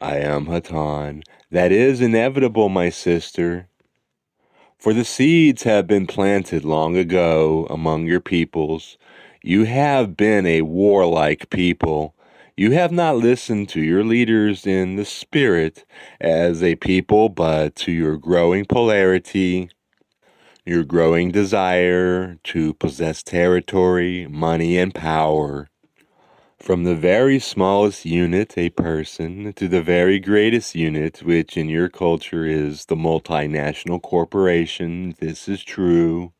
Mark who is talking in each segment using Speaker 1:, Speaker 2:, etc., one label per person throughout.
Speaker 1: I am Hatan. That is inevitable, my sister. For the seeds have been planted long ago among your peoples. You have been a warlike people. You have not listened to your leaders in the spirit as a people, but to your growing polarity, your growing desire to possess territory, money, and power. From the very smallest unit, a person, to the very greatest unit, which in your culture is the multinational corporation, this is true.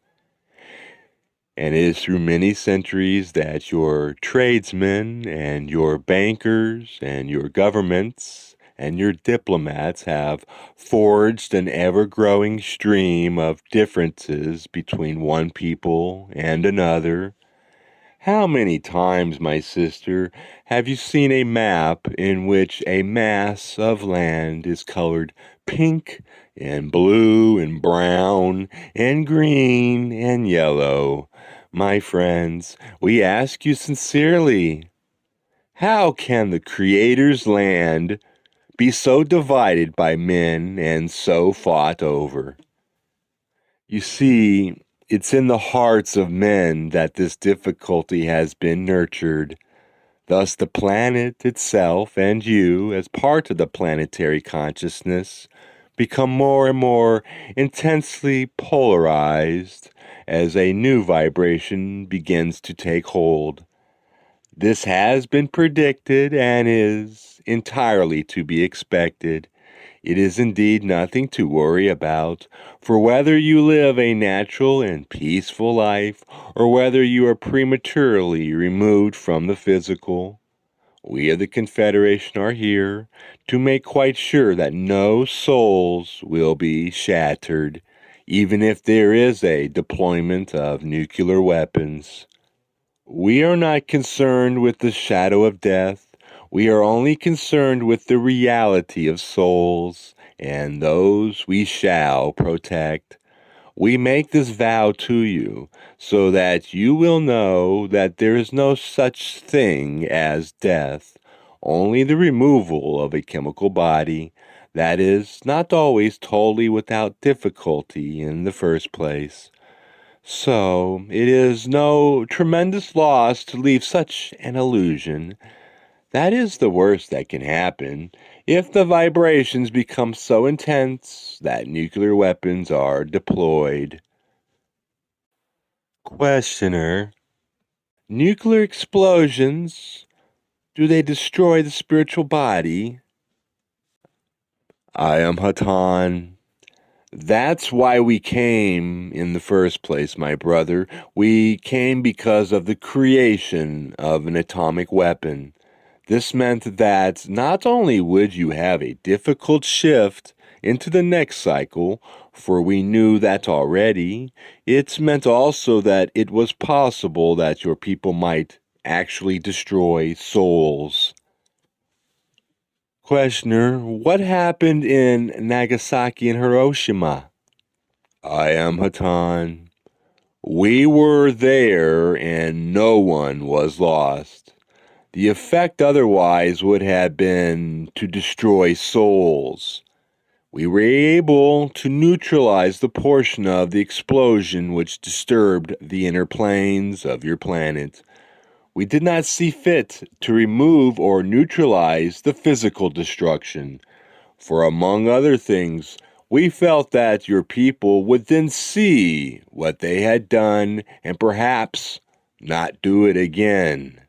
Speaker 1: And it is through many centuries that your tradesmen and your bankers and your governments and your diplomats have forged an ever-growing stream of differences between one people and another. How many times, my sister, have you seen a map in which a mass of land is colored pink and blue and brown and green and yellow? My friends, we ask you sincerely, how can the Creator's land be so divided by men and so fought over? You see, it's in the hearts of men that this difficulty has been nurtured. Thus, the planet itself and you, as part of the planetary consciousness, become more and more intensely polarized as a new vibration begins to take hold. This has been predicted and is entirely to be expected. It is indeed nothing to worry about, for whether you live a natural and peaceful life, or whether you are prematurely removed from the physical, we of the Confederation are here to make quite sure that no souls will be shattered, even if there is a deployment of nuclear weapons. We are not concerned with the shadow of death. We are only concerned with the reality of souls, and those we shall protect. We make this vow to you, so that you will know that there is no such thing as death, only the removal of a chemical body that is not always totally without difficulty in the first place. So, it is no tremendous loss to leave such an illusion. That is the worst that can happen if the vibrations become so intense that nuclear weapons are deployed. Questioner: nuclear explosions, do they destroy the spiritual body? I am Hatan. That's why we came in the first place, my brother. We came because of the creation of an atomic weapon. This meant that not only would you have a difficult shift into the next cycle, for we knew that already, it meant also that it was possible that your people might actually destroy souls. Questioner: what happened in Nagasaki and Hiroshima? I am Hatan. We were there and no one was lost. The effect otherwise would have been to destroy souls. We were able to neutralize the portion of the explosion which disturbed the inner planes of your planet. We did not see fit to remove or neutralize the physical destruction, for among other things, we felt that your people would then see what they had done and perhaps not do it again.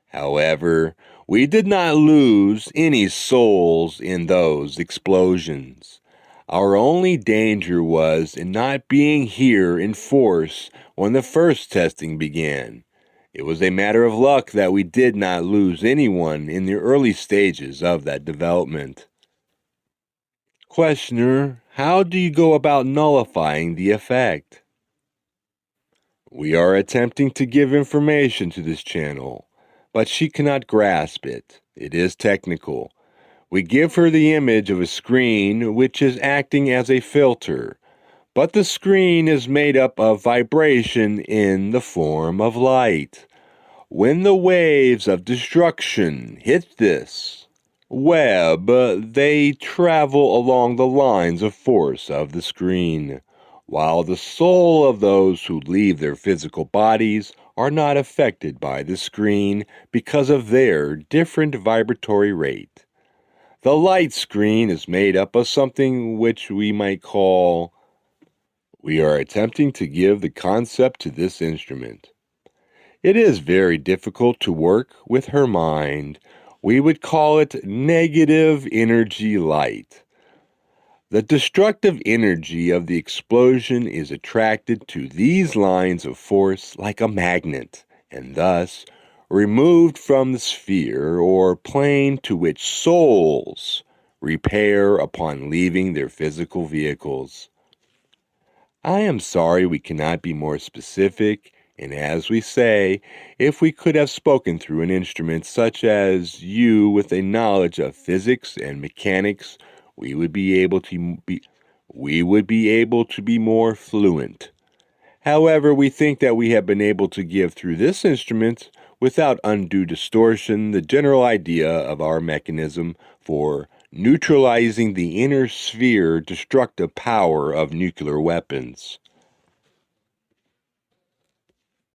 Speaker 1: However, we did not lose any souls in those explosions. Our only danger was in not being here in force when the first testing began. It was a matter of luck that we did not lose anyone in the early stages of that development. Questioner: how do you go about nullifying the effect? We are attempting to give information to this channel, but she cannot grasp it. It is technical. We give her the image of a screen which is acting as a filter, but the screen is made up of vibration in the form of light. When the waves of destruction hit this, web. They travel along the lines of force of the screen, while the soul of those who leave their physical bodies are not affected by the screen because of their different vibratory rate. The light screen is made up of something which we might call. We are attempting to give the concept to this instrument. It is very difficult to work with her mind. We would call it negative energy light. The destructive energy of the explosion is attracted to these lines of force like a magnet, and thus removed from the sphere or plane to which souls repair upon leaving their physical vehicles. I am sorry we cannot be more specific, and as we say, if we could have spoken through an instrument such as you with a knowledge of physics and mechanics, we would be able to be more fluent. However, we think that we have been able to give through this instrument, without undue distortion, the general idea of our mechanism for neutralizing the inner sphere destructive power of nuclear weapons.